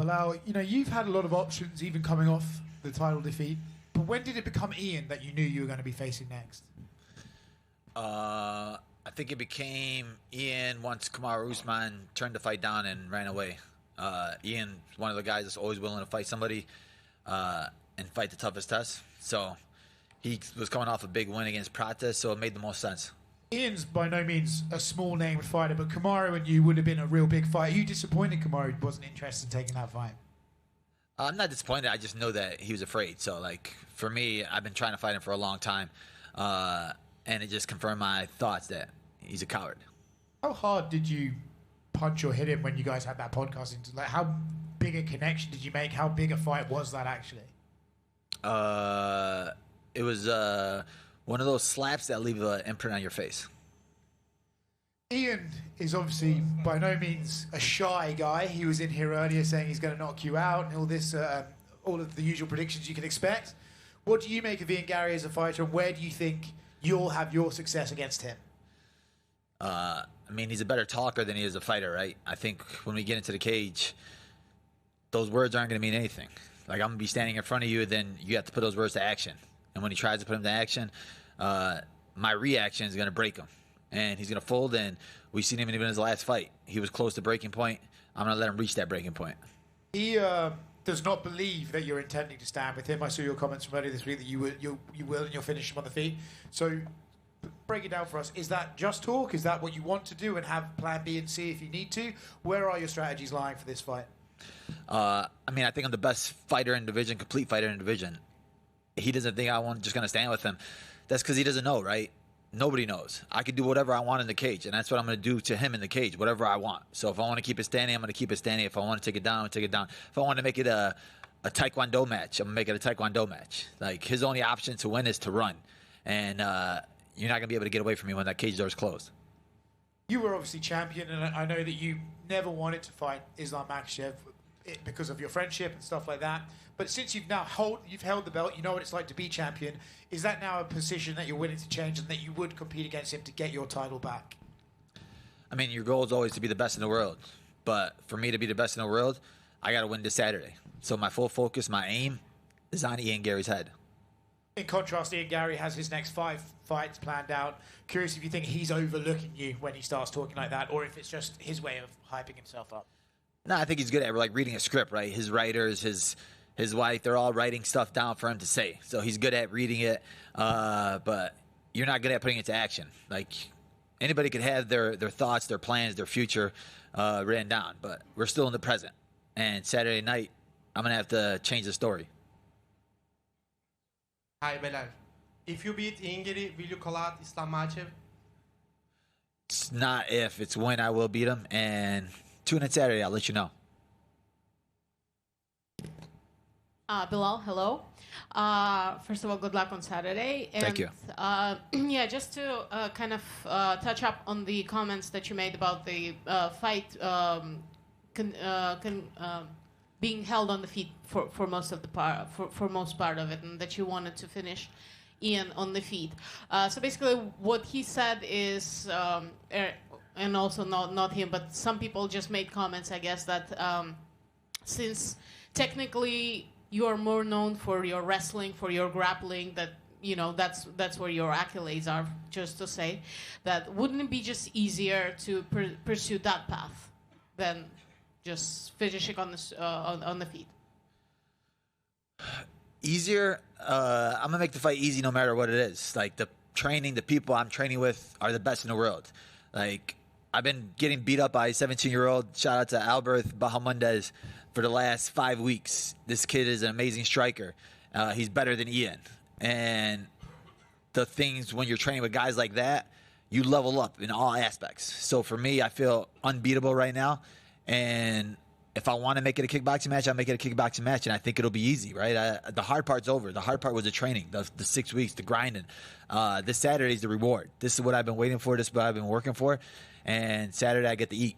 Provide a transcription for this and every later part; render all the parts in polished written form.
Belal, you know, you've had a lot of options even coming off the title defeat, but when did it become Ian that you knew you were going to be facing next? I think it became Ian once Kamaru Usman turned the fight down and ran away. Ian's one of the guys that's always willing to fight somebody and fight the toughest test. So he was coming off a big win against Pratis, so it made the most sense. Ian's by no means a small name fighter, but Kamaru and you would have been a real big fight. Are you disappointed Kamaru wasn't interested in taking that fight? I'm not disappointed. I just know that he was afraid. So, like, for me, I've been trying to fight him for a long time, and it just confirmed my thoughts that he's a coward. How hard did you punch or hit him when you guys had that podcast? Like, how big a connection did you make? How big a fight was that actually? It was one of those slaps that leave an imprint on your face. Ian is obviously by no means a shy guy. He was in here earlier saying he's going to knock you out and all this, all of the usual predictions you can expect. What do you make of Ian Gary as a fighter, and where do you think you'll have your success against him? I mean, he's a better talker than he is a fighter, right? I think when we get into the cage, those words aren't going to mean anything. Like, I'm going to be standing in front of you, then you have to put those words to action. And when he tries to put them to action, my reaction is going to break him. And he's going to fold, and we've seen him even in his last fight. He was close to breaking point. I'm going to let him reach that breaking point. He does not believe that you're intending to stand with him. I saw your comments from earlier this week that you will and you'll finish him on the feet. So break it down for us. Is that just talk? Is that what you want to do and have plan B and C if you need to? Where are your strategies lying for this fight? I mean, I think I'm the best fighter in division, complete fighter in division. He doesn't think I'm just going to stand with him. That's because he doesn't know, right? Nobody knows. I can do whatever I want in the cage, and that's what I'm going to do to him in the cage, whatever I want. So if I want to keep it standing, I'm going to keep it standing. If I want to take it down, I'm going to take it down. If I want to make it a Taekwondo match, I'm going to make it a Taekwondo match. Like, his only option to win is to run. And you're not going to be able to get away from me when that cage door is closed. You were obviously champion, and I know that you never wanted to fight Islam Makhachev because of your friendship and stuff like that. But since you've held the belt, you know what it's like to be champion. Is that now a position that you're willing to change and that you would compete against him to get your title back? I mean, your goal is always to be the best in the world. But for me to be the best in the world, I got to win this Saturday. So my full focus, my aim, is on Ian Gary's head. In contrast, Ian Gary has his next 5 fights planned out. Curious if you think he's overlooking you when he starts talking like that, or if it's just his way of hyping himself up. No, I think he's good at, like, reading a script, right? His writers, his wife, they're all writing stuff down for him to say. So he's good at reading it, but you're not good at putting it to action. Like, anybody could have their thoughts, their plans, their future written down, but we're still in the present. And Saturday night, I'm going to have to change the story. Hi, Belal. If you beat Ian Gary, will you call out Islam Makhachev? It's not if, it's when I will beat him. And tune in Saturday, I'll let you know. Belal, hello. First of all, good luck on Saturday. And, Thank you. Yeah, just to kind of touch up on the comments that you made about the fight being held on the feet for most of the for most part of it, and that you wanted to finish Ian on the feet. So basically, what he said is, and also not him, but some people just made comments, I guess, that since technically you are more known for your wrestling, for your grappling, that, you know, that's where your accolades are, just to say that wouldn't it be just easier to pursue that path than just finishing on the feet? Easier? I'm gonna make the fight easy no matter what it is. Like, the training, the people I'm training with are the best in the world. Like, I've been getting beat up by a 17-year-old. Shout out to Albert Bahamundes for the last 5 weeks. This kid is an amazing striker. He's better than Ian. And the things, when you're training with guys like that, you level up in all aspects. So for me, I feel unbeatable right now. And if I want to make it a kickboxing match, I'll make it a kickboxing match, and I think it'll be easy, right? The hard part's over. The hard part was the training, the 6 weeks, the grinding. This Saturday's the reward. This is what I've been waiting for. This is what I've been working for. And Saturday I get to eat.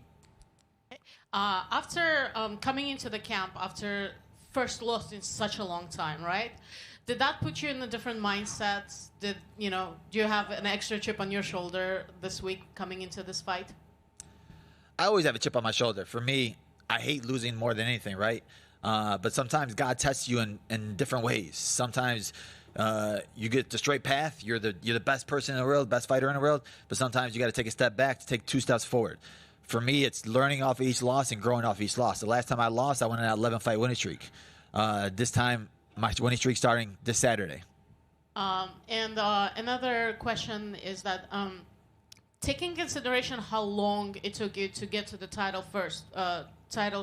After coming into the camp, after first lost in such a long time, right? Did that put you in a different mindset? Do you have an extra chip on your shoulder this week coming into this fight? I always have a chip on my shoulder. For me, I hate losing more than anything, right? But sometimes God tests you in different ways. Sometimes you get the straight path. You're the best person in the world, best fighter in the world. But sometimes you got to take a step back to take 2 steps forward. For me, it's learning off each loss and growing off each loss. The last time I lost, I went on an 11-fight winning streak. This time, my winning streak starting this Saturday. Another question is that taking consideration how long it took you to get to the title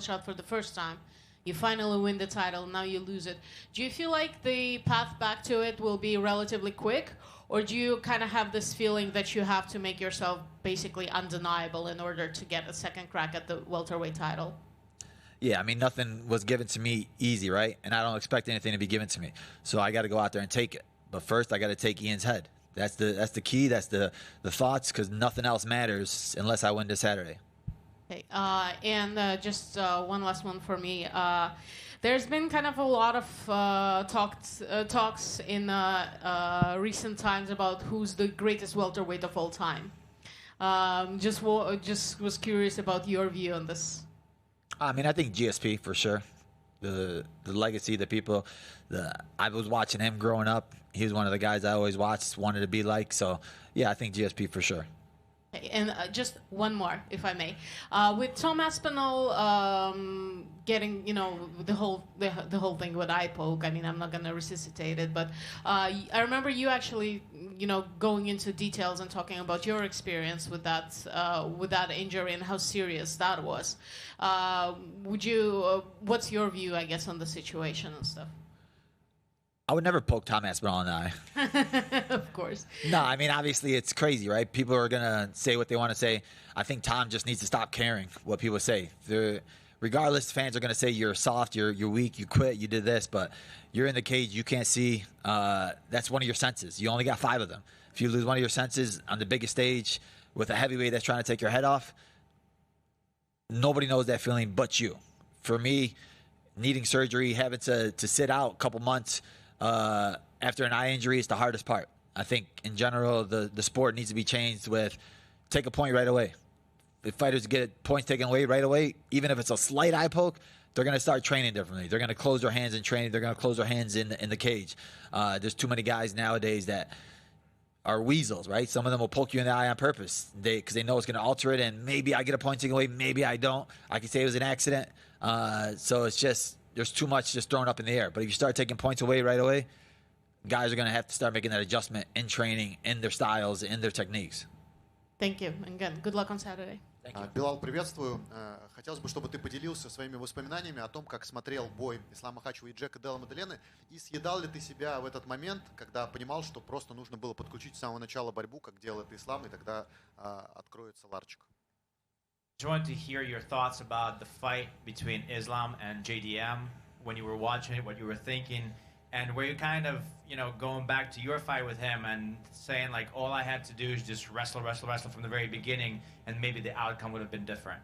shot for the first time, you finally win the title, now you lose it. Do you feel like the path back to it will be relatively quick, or do you kind of have this feeling that you have to make yourself basically undeniable in order to get a second crack at the welterweight title? Yeah, I mean, nothing was given to me easy, right? And I don't expect anything to be given to me. So I got to go out there and take it. But first, I got to take Ian's head. That's the key. That's the thoughts, because nothing else matters unless I win this Saturday. Okay, just one last one for me. There's been kind of a lot of talks in recent times about who's the greatest welterweight of all time. Just was curious about your view on this. I mean, I think GSP for sure. The legacy, the people. I was watching him growing up. He was one of the guys I always watched, wanted to be like. So, yeah, I think GSP for sure. And just one more, if I may, with Tom Aspinall getting, the whole thing with eye poke. I mean, I'm not going to resuscitate it, but I remember you actually, going into details and talking about your experience with that injury and how serious that was. What's your view, I guess, on the situation and stuff? I would never poke Tom Aspinall in the eye. Of course. No, I mean, obviously it's crazy, right? People are going to say what they want to say. I think Tom just needs to stop caring what people say. Regardless, fans are going to say you're soft, you're weak, you quit, you did this, but you're in the cage, you can't see. That's one of your senses. You only got 5 of them. If you lose one of your senses on the biggest stage with a heavyweight that's trying to take your head off, nobody knows that feeling but you. For me, needing surgery, having to sit out a couple months after an eye injury is the hardest part. I think in general the sport needs to be changed with take a point right away. If fighters get points taken away right away, even if it's a slight eye poke, they're going to start training differently. They're going to close their hands in training. They're going to close their hands in the cage. There's too many guys nowadays that are weasels, right? Some of them will poke you in the eye on purpose because they know it's going to alter it, and maybe I get a point taken away, maybe I don't. I can say it was an accident. So it's just there's too much just thrown up in the air. But if you start taking points away right away, guys are going to have to start making that adjustment in training, in their styles, in their techniques. Thank you. And again, good luck on Saturday. Белал, приветствую. Хотелось бы, чтобы ты поделился своими воспоминаниями о том, как смотрел бой Ислама Махачева и Джека Делла Мадалены, и съедал ли ты себя в этот момент, когда понимал, что просто нужно было подключить с самого начала борьбу, как делал это Ислам, и тогда откроется ларчик. I wanted to hear your thoughts about the fight between Islam and JDM when you were watching it, what you were thinking, and were you kind of, going back to your fight with him and saying, like, all I had to do is just wrestle from the very beginning, and maybe the outcome would have been different?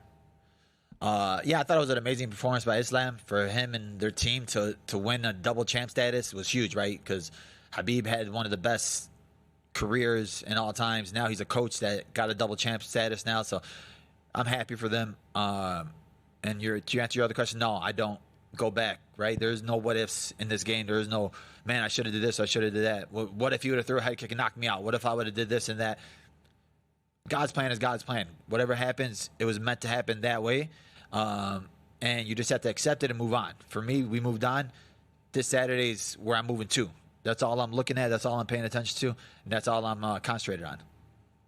Yeah, I thought it was an amazing performance by Islam. For him and their team to win a double champ status was huge, right? Because Khabib had one of the best careers in all times. Now he's a coach that got a double champ status now, so I'm happy for them. And to answer your other question, no, I don't go back, right? There's no what ifs in this game. There is no, man, I should have did this, I should have did that. What if he would have threw a head kick and knocked me out? What if I would have did this and that? God's plan is God's plan. Whatever happens, it was meant to happen that way. And you just have to accept it and move on. For me, we moved on. This Saturday's where I'm moving to. That's all I'm looking at. That's all I'm paying attention to. And that's all I'm concentrated on.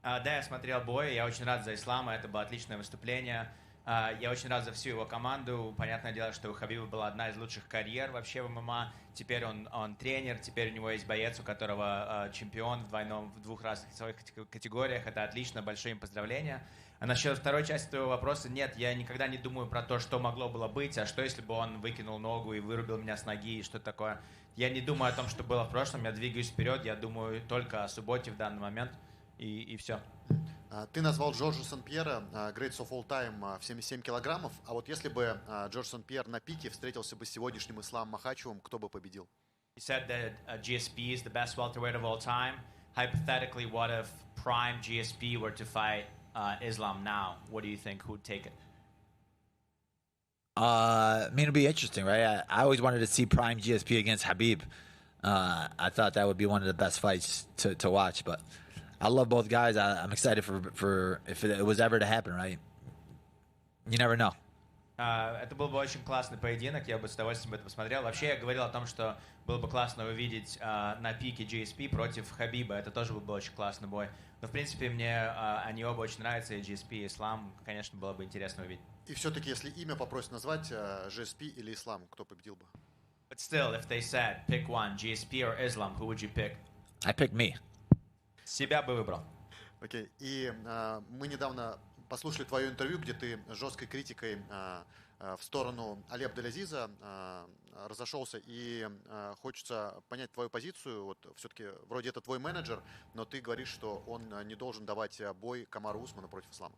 Да, я смотрел бой. Я очень рад за Ислама. Это было отличное выступление. Я очень рад за всю его команду. Понятное дело, что у Хабиба была одна из лучших карьер вообще в ММА. Теперь он тренер, теперь у него есть боец, у которого чемпион в 2 разных весовых категориях. Это отлично, большое им поздравления. А насчет второй части твоего вопроса, нет, я никогда не думаю про то, что могло было быть, а что если бы он выкинул ногу и вырубил меня с ноги, и что такое. Я не думаю о том, что было в прошлом, я двигаюсь вперед, я думаю только о субботе в данный момент, и все. Ты назвал Джорджа Сан-Пьера Greats of All Time в 77 килограммов. А вот если бы Джордж Сан-Пьер на пике встретился бы с сегодняшним Исламом Махачевым, кто бы победил? You said that GSP is the best welterweight of all time. Hypothetically, what if prime GSP were to fight Islam now? What do you think? Who'd take it? I mean, it'll be interesting, right? I always wanted to see Prime GSP against Habib. I thought that would be one of the best fights to watch, but I love both guys. I'm excited for if it was ever to happen, right? You never know. Это был бы очень классный поединок, я бы с удовольствием это посмотрел. Вообще, я говорил о том, что было бы классно увидеть на пике GSP против Хабиба. Это тоже был бы очень классный бой. Но, в принципе, мне они оба очень нравятся, и GSP, и Ислам, конечно, было бы интересно увидеть. И все-таки, если имя попросят назвать, GSP или Ислам, кто победил бы? But still, if they said, pick one, GSP or Islam, who would you pick? I pick me. Себя бы выбрал. Окей. И мы недавно послушали твое интервью, где ты жесткой критикой в сторону Али Абделязиза разошелся, и хочется понять твою позицию. Вот все-таки вроде это твой менеджер, но ты говоришь, что он не должен давать бой Камару Усману против Ислама.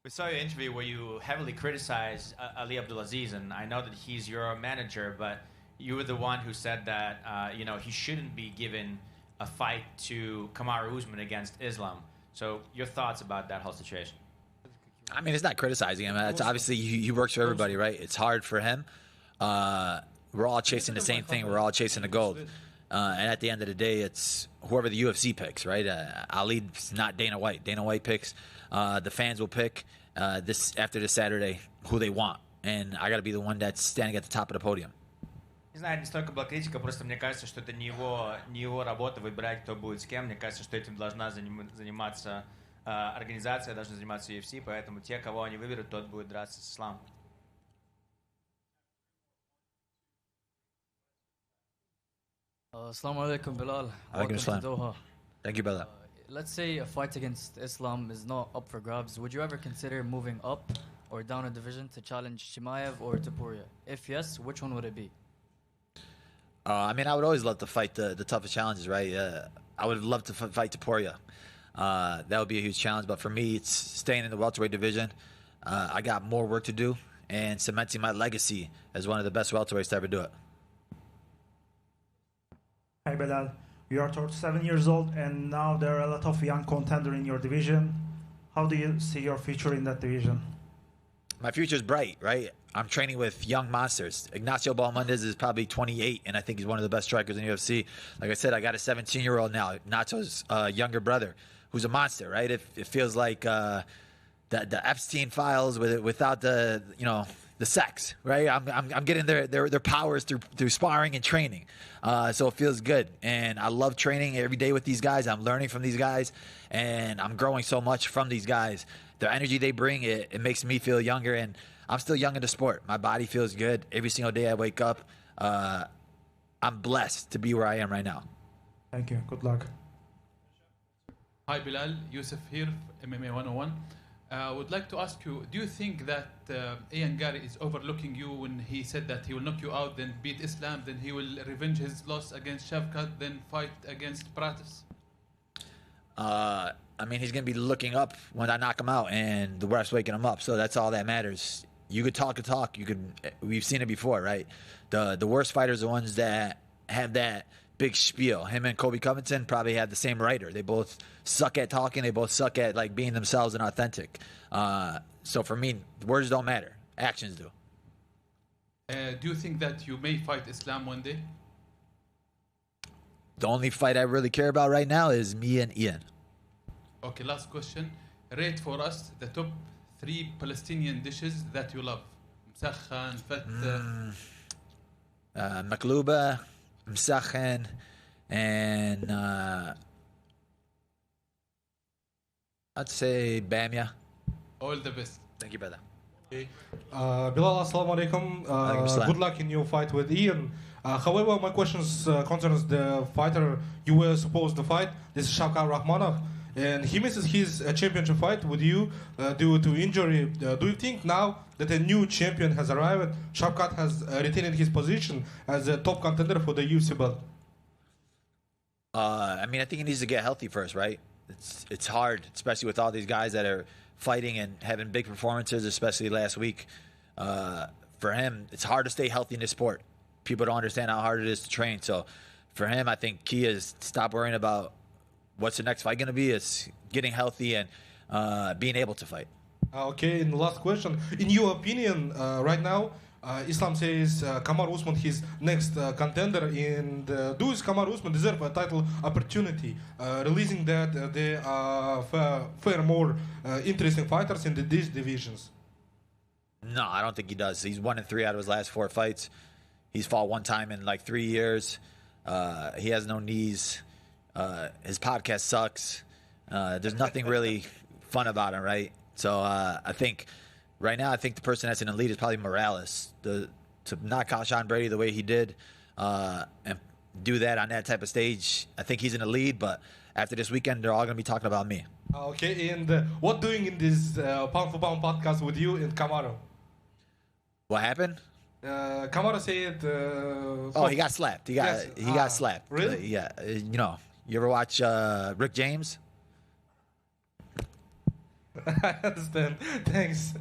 We saw your interview where you heavily criticized Ali Abdulaziz, and I know that he's your manager, but you were the one who said that he shouldn't be given a fight to Kamaru Usman against Islam. So your thoughts about that whole situation? I mean, it's not criticizing him. It's obviously he works for everybody, right? It's hard for him. We're all chasing the same thing. We're all chasing the gold. And at the end of the day, it's whoever the UFC picks, right? Ali's not Dana White. Dana White picks. The fans will pick after this Saturday who they want. And I got to be the one that's standing at the top of the podium. Не знаю, не столько была критика, просто мне кажется, что это не его работа выбирать, кто будет с кем. Мне кажется, что этим должна заниматься организация, должна заниматься UFC, поэтому те, кого они выберут, тот будет драться с Исламом. Assalamu alaikum, Belal. Alaikum Welcome to assalam. Doha. Thank you, brother. Let's say a fight against Islam is not up for grabs. Would you ever consider moving up or down a division to challenge Chimaev or Topuria? If yes, which one would it be? I mean, I would always love to fight the toughest challenges, right? I would love to fight Topuria. That would be a huge challenge. But for me, it's staying in the welterweight division. I got more work to do and cementing my legacy as one of the best welterweights to ever do it. Hi Belal, you are 37 years old and now there are a lot of young contenders in your division. How do you see your future in that division? My future is bright, right? I'm training with young monsters. Ignacio Balmundez is probably 28, and I think he's one of the best strikers in the UFC. Like I said, I got a 17-year-old now, Ignacio's younger brother, who's a monster, right? It feels like the Epstein files without the sex, right? I'm getting their powers through sparring and training, so it feels good. And I love training every day with these guys. I'm learning from these guys, and I'm growing so much from these guys. The energy they bring, it makes me feel younger, and I'm still young in the sport. My body feels good every single day I wake up. I'm blessed to be where I am right now. Thank you. Good luck. Hi Bilal, Yusuf here, MMA 101. I would like to ask you, do you think that Ian Gary is overlooking you when he said that he will knock you out, then beat Islam, then he will revenge his loss against Shavkat, then fight against Pratis? I mean, he's going to be looking up when I knock him out, and the ref's waking him up. So that's all that matters. You could talk a talk. We've seen it before, right? The worst fighters are the ones that have that big spiel. Him and Kobe Covington probably have the same writer. They both suck at talking. They both suck at like being themselves and authentic. So for me, words don't matter. Actions do. Do you think that you may fight Islam one day? The only fight I really care about right now is me and Ian. Okay, last question. Rate for us the top 3 Palestinian dishes that you love. Msakhan, Fattah. Makluba, Msakhan, and I'd say Bamia. All the best. Thank you, brother. Okay. Belal, assalamu alaikum. Good luck in your fight with Ian. However, my questions concerns the fighter you were supposed to fight. This is Shavkat Rahmanov, and he misses his championship fight with you due to injury. Do you think now that a new champion has arrived, Shavkat has retained his position as a top contender for the UFC belt? I mean, I think he needs to get healthy first, right? It's hard, especially with all these guys that are fighting and having big performances, especially last week. For him, it's hard to stay healthy in this sport. People don't understand how hard it is to train. So for him, I think key is stop worrying about what's the next fight going to be. It's getting healthy and being able to fight. Okay, and the last question. In your opinion, right now, Islam says Kamaru Usman his next contender, and does Kamaru Usman deserve a title opportunity? Releasing that there are far more interesting fighters in these divisions. No, I don't think he does. He's 1-3 out of his last 4 fights. He's fought one time in like 3 years. He has no knees. His podcast sucks. There's nothing really fun about him, right? So I think right now, I think the person that's in the lead is probably Morales. To knock out Sean Brady the way he did and do that on that type of stage, I think he's in the lead. But after this weekend, they're all going to be talking about me. Okay, and what doing in this pound for pound podcast with you and Kamaru? What happened? Kamaru said. He got slapped. He got slapped. Really? Yeah. You know, you ever watch Rick James? I understand. Thanks.